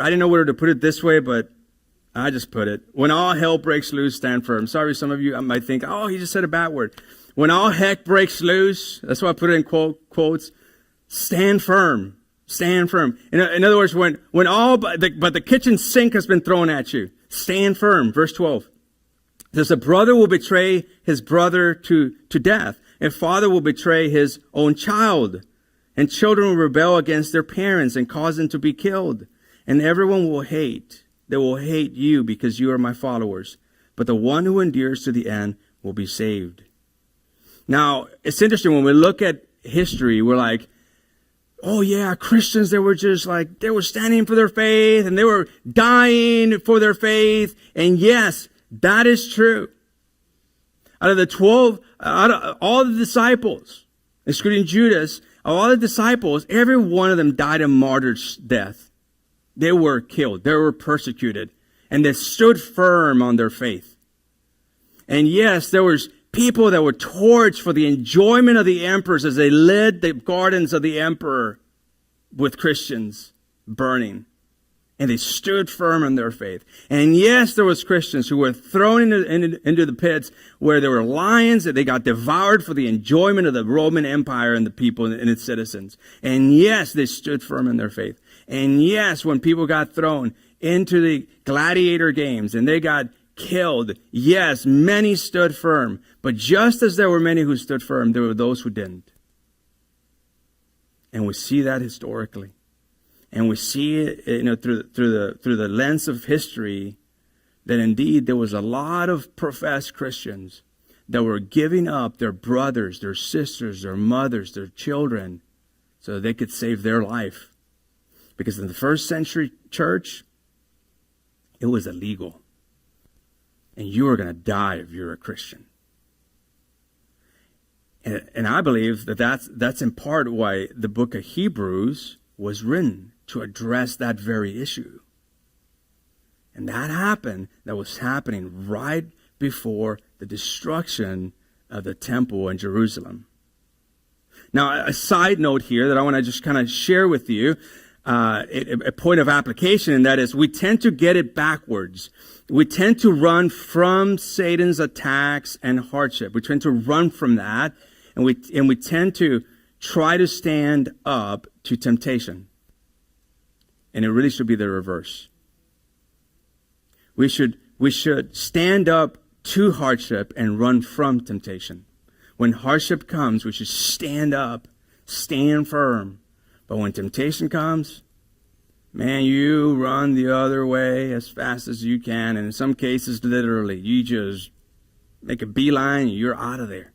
I didn't know whether to put it this way, but I just put it. When all hell breaks loose, stand firm. Sorry, some of you might think, oh, he just said a bad word. When all heck breaks loose, that's why I put it in quotes, stand firm. Stand firm. In other words, when all but the kitchen sink has been thrown at you, stand firm. Verse 12. It says, a brother will betray his brother to death, and father will betray his own child, and children will rebel against their parents and cause them to be killed. And everyone will hate. They will hate you because you are my followers. But the one who endures to the end will be saved. Now, it's interesting when we look at history, we're like, oh yeah, Christians, they were standing for their faith and they were dying for their faith. And yes, that is true. Out of all the disciples, excluding Judas, of all the disciples, every one of them died a martyr's death. They were killed. They were persecuted. And they stood firm on their faith. And yes, there was people that were torched for the enjoyment of the emperors as they led the gardens of the emperor with Christians burning. And they stood firm in their faith. And yes, there was Christians who were thrown into the pits where there were lions that they got devoured for the enjoyment of the Roman Empire and the people and its citizens. And yes, they stood firm in their faith. And yes, when people got thrown into the gladiator games and they got killed, yes, many stood firm. But just as there were many who stood firm, there were those who didn't. And we see that historically. And we see it, through the lens of history, that indeed there was a lot of professed Christians that were giving up their brothers, their sisters, their mothers, their children, so that they could save their life. Because in the first century church, it was illegal. And you are going to die if you're a Christian. And I believe that's in part why the book of Hebrews was written, to address that very issue. And that was happening right before the destruction of the temple in Jerusalem. Now, a side note here that I want to just kind of share with you, a point of application, and that is we tend to get it backwards. We tend to run from Satan's attacks and hardship. We tend to run from that, and we tend to try to stand up to temptation. And it really should be the reverse. We should stand up to hardship and run from temptation. When hardship comes, we should stand up, stand firm. But when temptation comes, man, you run the other way as fast as you can. And in some cases, literally, you just make a beeline and you're out of there.